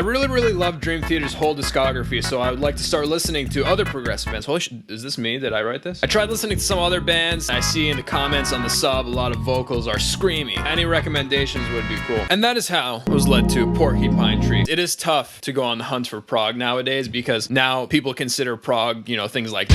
I really love Dream Theater's whole discography, so I would like to start listening to other progressive bands. Holy shit, is this me? Did I write this? I tried listening to some other bands. I see in the comments on the sub a lot of vocals are screamy. Any recommendations would be cool. And that is how I was led to Porcupine Tree. It is tough to go on the hunt for prog nowadays because now people consider prog, you know, things like...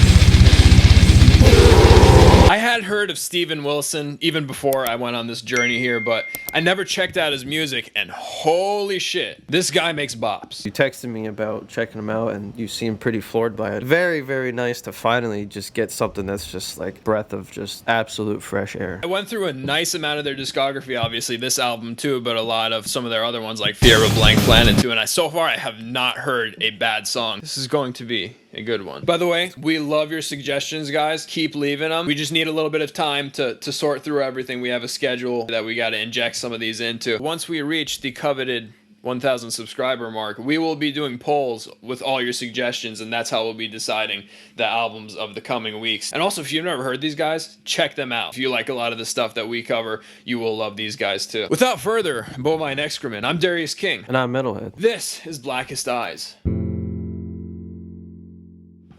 I had heard of Steven Wilson even before I went on this journey here, but I never checked out his music, and holy shit, this guy makes bops. You texted me about checking him out, and you seemed pretty floored by it. Very, very nice to finally just get something that's just like breath of just absolute fresh air. I went through a nice amount of their discography, obviously this album too, but a lot of some of their other ones like Fear of a Blank Planet too, and so far I have not heard a bad song. This is going to be a good one. By the way, we love your suggestions, guys. Keep leaving them. We just need a little bit of time to sort through everything. We have a schedule that we got to inject some of these into. Once we reach the coveted 1,000 subscriber mark, we will be doing polls with all your suggestions, and that's how we'll be deciding the albums of the coming weeks. And also, if you've never heard these guys, check them out. If you like a lot of the stuff that we cover, you will love these guys too. Without further bovine excrement, I'm Darius King. And I'm Metalhead. This is Blackest Eyes.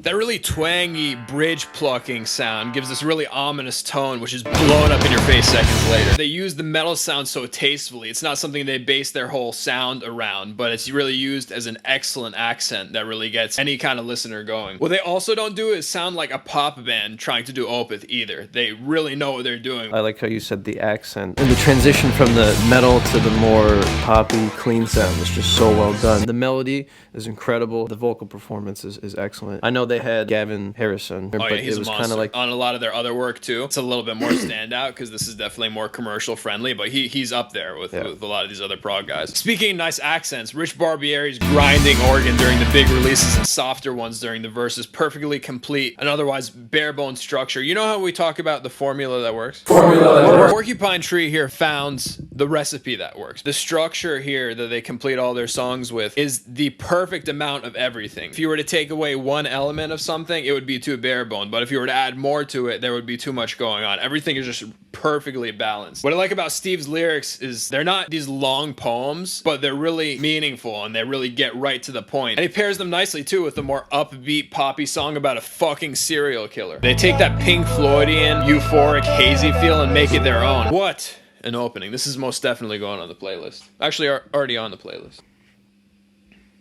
That really twangy bridge plucking sound gives this really ominous tone, which is blown up in your face seconds later. They use the metal sound so tastefully. It's not something they base their whole sound around, but it's really used as an excellent accent that really gets any kind of listener going. What they also don't do is sound like a pop band trying to do opeth either. They really know what they're doing. I like how you said the accent. And the transition from the metal to the more poppy, clean sound is just so well done. The melody is incredible. The vocal performance is excellent. I know they had Gavin Harrison, but he's it was a kind of like on a lot of their other work too. It's a little bit more standout because this is definitely more commercial friendly, but he's up there with a lot of these other prog guys. Speaking of nice accents, Rich Barbieri's grinding organ during the big releases and softer ones during the verses perfectly complete an otherwise bare bone structure. You know how we talk about the formula that works? Porcupine Tree here founds the recipe that works. The structure here that they complete all their songs with is the perfect amount of everything. If you were to take away one element of something, it would be too bare bone, but if you were to add more to it, there would be too much going on. Everything is just perfectly balanced. What I like about Steve's lyrics is they're not these long poems, but they're really meaningful and they really get right to the point. And he pairs them nicely too with a more upbeat poppy song about a fucking serial killer. They take that Pink Floydian, euphoric, hazy feel and make it their own. What an opening. This is most definitely going on the playlist. Actually, already on the playlist.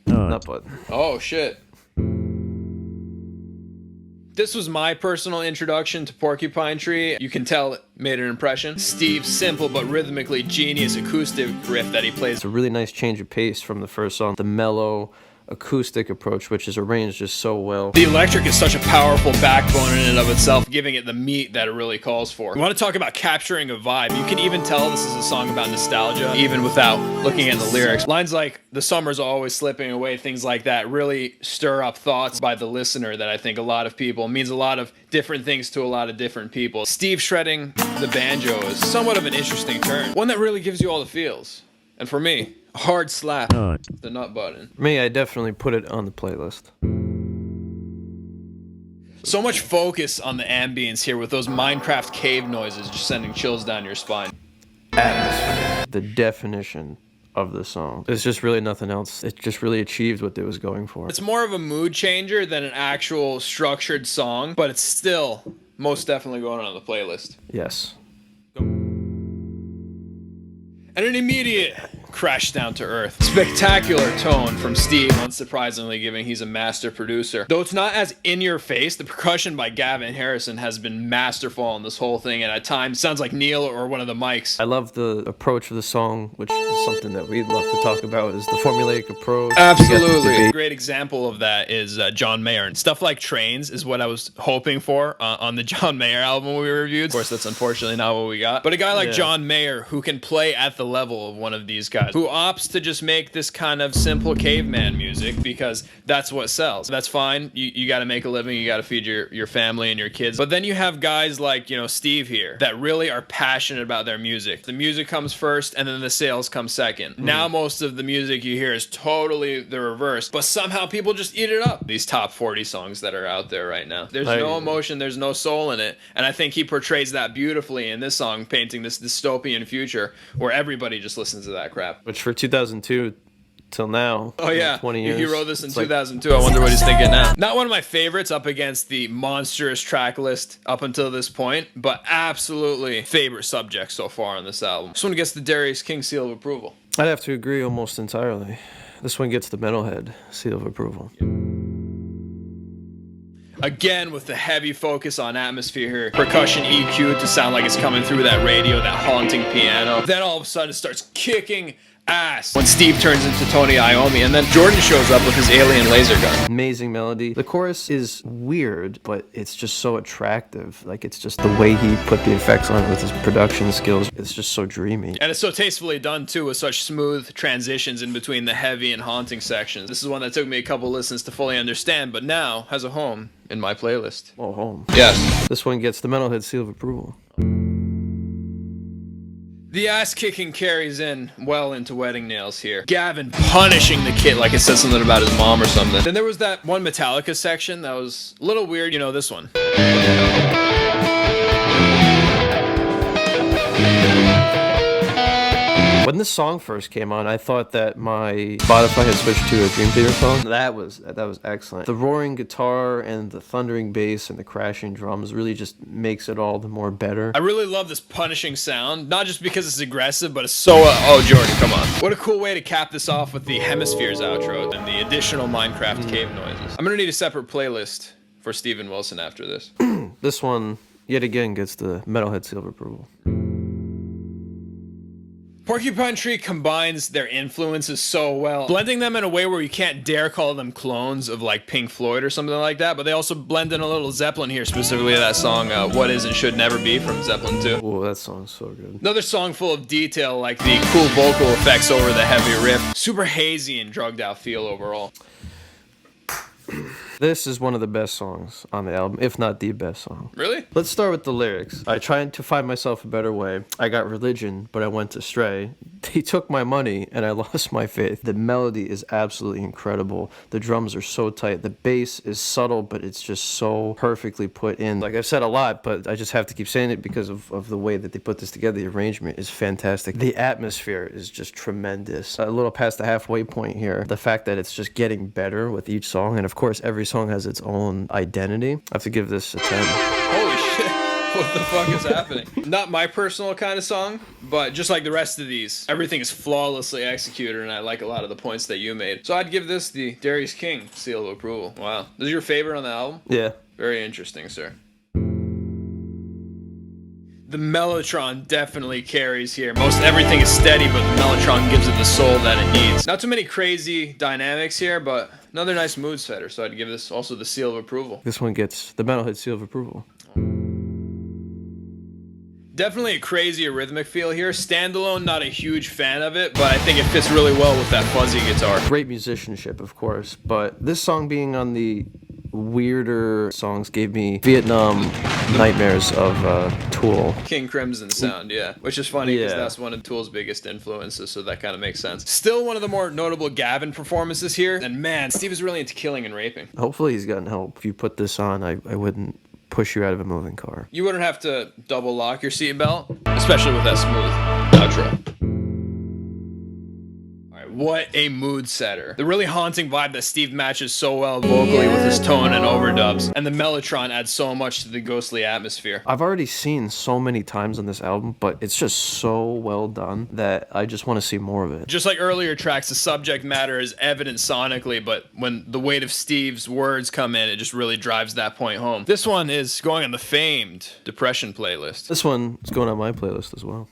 not but. Oh shit. This was my personal introduction to Porcupine Tree. You can tell it made an impression. Steve's simple but rhythmically genius acoustic riff that he plays. It's a really nice change of pace from the first song. The mellow acoustic approach, which is arranged just so well. The electric is such a powerful backbone in and of itself, giving it the meat that it really calls for. We want to talk about capturing a vibe. You can even tell this is a song about nostalgia, even without looking at the lyrics. Lines like, "The summer's always slipping away," things like that, really stir up thoughts by the listener that I think a lot of people, means a lot of different things to a lot of different people. Steve shredding the banjo is somewhat of an interesting turn. One that really gives you all the feels. And for me, a hard slap, the nut button. For me, I definitely put it on the playlist. So much focus on the ambience here with those Minecraft cave noises just sending chills down your spine. Atmosphere. The definition of the song. There's just really nothing else. It just really achieved what it was going for. It's more of a mood changer than an actual structured song, but it's still most definitely going on the playlist. Yes. And an immediate crash down to earth. Spectacular tone from Steve, unsurprisingly, given he's a master producer. Though it's not as in your face, the percussion by Gavin Harrison has been masterful on this whole thing, and at times sounds like Neil or one of the mics. I love the approach of the song, which is something that we'd love to talk about, is the formulaic approach. Absolutely. A great example of that is John Mayer. Stuff Like Trains is what I was hoping for on the John Mayer album we reviewed. Of course, that's unfortunately not what we got. But a guy like John Mayer who can play at the level of one of these guys, who opts to just make this kind of simple caveman music because that's what sells. That's fine. You got to make a living. You got to feed your family and your kids. But then you have guys like, Steve here that really are passionate about their music. The music comes first and then the sales come second. Now most of the music you hear is totally the reverse, but somehow people just eat it up. These top 40 songs that are out there right now. There's no emotion. There's no soul in it. And I think he portrays that beautifully in this song, painting this dystopian future where everybody just listens to that crap. Which for 2002 till now. Oh yeah, 20 years. He wrote this in 2002. I wonder what he's thinking now. Not one of my favorites up against the monstrous track list up until this point, but absolutely favorite subject so far on this album. This one gets the Darius King seal of approval. I'd have to agree almost entirely. This one gets the Metalhead seal of approval. Again, with the heavy focus on atmosphere here. Percussion EQ to sound like it's coming through that radio, that haunting piano. Then all of a sudden it starts kicking ass when Steve turns into Tony Iommi, and then Jordan shows up with his alien laser gun. Amazing melody. The chorus is weird, but it's just so attractive. Like, it's just the way he put the effects on it with his production skills. It's just so dreamy. And it's so tastefully done, too, with such smooth transitions in between the heavy and haunting sections. This is one that took me a couple listens to fully understand, but now has a home in my playlist. Oh, home. Yes. This one gets the Metalhead seal of approval. The ass-kicking carries in well into Wedding Nails here. Gavin punishing the kid like it said something about his mom or something. Then there was that one Metallica section that was a little weird. You know, this one. When this song first came on, I thought that my Spotify had switched to a Dream Theater song. That was excellent. The roaring guitar and the thundering bass and the crashing drums really just makes it all the more better. I really love this punishing sound, not just because it's aggressive, but it's so... oh, Jordan, come on. What a cool way to cap this off with the Hemispheres outro and the additional Minecraft cave noises. I'm gonna need a separate playlist for Steven Wilson after this. This one, yet again, gets the Metalhead seal of approval. Porcupine Tree combines their influences so well, blending them in a way where you can't dare call them clones of like Pink Floyd or something like that, but they also blend in a little Zeppelin here, specifically that song What Is and Should Never Be from Zeppelin 2. Oh, that song's so good. Another song full of detail, like the cool vocal effects over the heavy riff. Super hazy and drugged out feel overall. This is one of the best songs on the album, if not the best song. Really? Let's start with the lyrics. I tried to find myself a better way. I got religion, but I went astray. He took my money, and I lost my faith. The melody is absolutely incredible. The drums are so tight. The bass is subtle, but it's just so perfectly put in. Like I've said a lot, but I just have to keep saying it because of the way that they put this together. The arrangement is fantastic. The atmosphere is just tremendous. A little past the halfway point here. The fact that it's just getting better with each song, and of course, every song has its own identity. I have to give this a 10. Holy shit. What the fuck is happening? Not my personal kind of song, but just like the rest of these, everything is flawlessly executed, and I like a lot of the points that you made. So I'd give this the Darius King seal of approval. Wow. This is your favorite on the album? Yeah. Very interesting, sir. The Mellotron definitely carries here. Most everything is steady, but the Mellotron gives it the soul that it needs. Not too many crazy dynamics here, but another nice mood setter, so I'd give this also the seal of approval. This one gets the Metalhead seal of approval. Definitely a crazy rhythmic feel here. Standalone, not a huge fan of it, but I think it fits really well with that fuzzy guitar. Great musicianship, of course, but this song being on the weirder songs gave me Vietnam nightmares of Tool. King Crimson sound, yeah. Which is funny because that's one of Tool's biggest influences, so that kind of makes sense. Still one of the more notable Gavin performances here, and man, Steve is really into killing and raping. Hopefully he's gotten help. If you put this on, I wouldn't push you out of a moving car. You wouldn't have to double lock your seatbelt, especially with that smooth outro. What a mood setter. The really haunting vibe that Steve matches so well vocally with his tone and overdubs, and the Mellotron adds so much to the ghostly atmosphere. I've already seen so many times on this album, but it's just so well done that I just want to see more of it. Just like earlier tracks, the subject matter is evident sonically, but when the weight of Steve's words come in, it just really drives that point home. This one is going on the famed Depression playlist. This one is going on my playlist as well.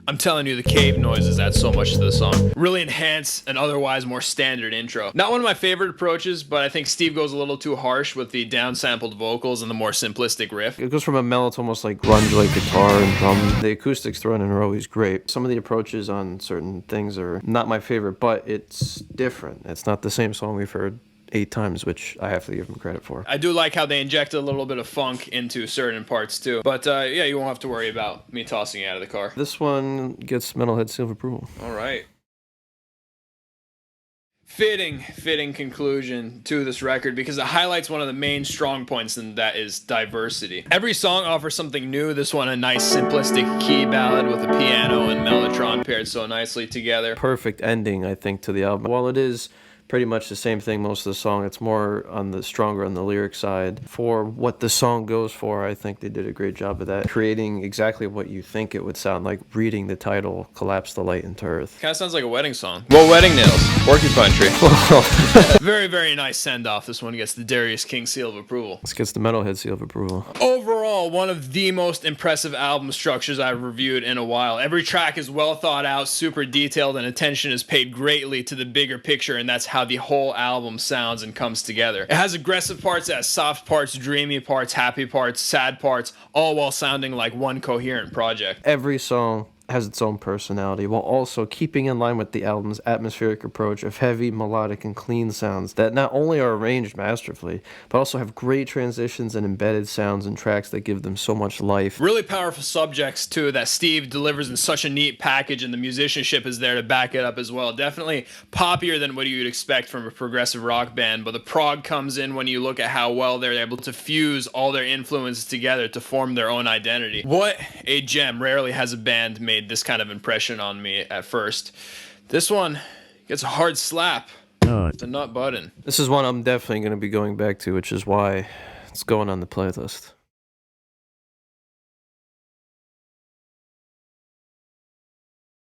I'm telling you, the cave noises add so much to the song. Really enhance an otherwise more standard intro. Not one of my favorite approaches, but I think Steve goes a little too harsh with the downsampled vocals and the more simplistic riff. It goes from a mellow to almost like grunge-like guitar and drum. The acoustics thrown in are always great. Some of the approaches on certain things are not my favorite, but it's different. It's not the same song we've heard 8 times, which I have to give them credit for. I do like how they inject a little bit of funk into certain parts too. But yeah, you won't have to worry about me tossing you out of the car. This one gets Metalhead seal of approval. All right. Fitting conclusion to this record because it highlights one of the main strong points, and that is diversity. Every song offers something new. This one, a nice simplistic key ballad with a piano and mellotron paired so nicely together. Perfect ending, I think, to the album. While it is pretty much the same thing most of the song, it's more on the stronger on the lyric side. For what the song goes for, I think they did a great job of that, creating exactly what you think it would sound like. Reading the title, Collapse the Light into Earth. Kind of sounds like a wedding song. Well, wedding nails. Porcupine tree. Very nice send-off. This one gets the Darius King seal of approval. This gets the Metalhead seal of approval. Overall, one of the most impressive album structures I've reviewed in a while. Every track is well thought out, super detailed, and attention is paid greatly to the bigger picture, and that's how the whole album sounds and comes together. It has aggressive parts, it has soft parts, dreamy parts, happy parts, sad parts, all while sounding like one coherent project. Every song has its own personality, while also keeping in line with the album's atmospheric approach of heavy, melodic, and clean sounds that not only are arranged masterfully, but also have great transitions and embedded sounds and tracks that give them so much life. Really powerful subjects, too, that Steve delivers in such a neat package, and the musicianship is there to back it up as well. Definitely poppier than what you'd expect from a progressive rock band, but the prog comes in when you look at how well they're able to fuse all their influences together to form their own identity. What a gem. Rarely has a band made this kind of impression on me at first. This one gets a hard slap. The nut button. This is one I'm definitely going to be going back to, which is why it's going on the playlist.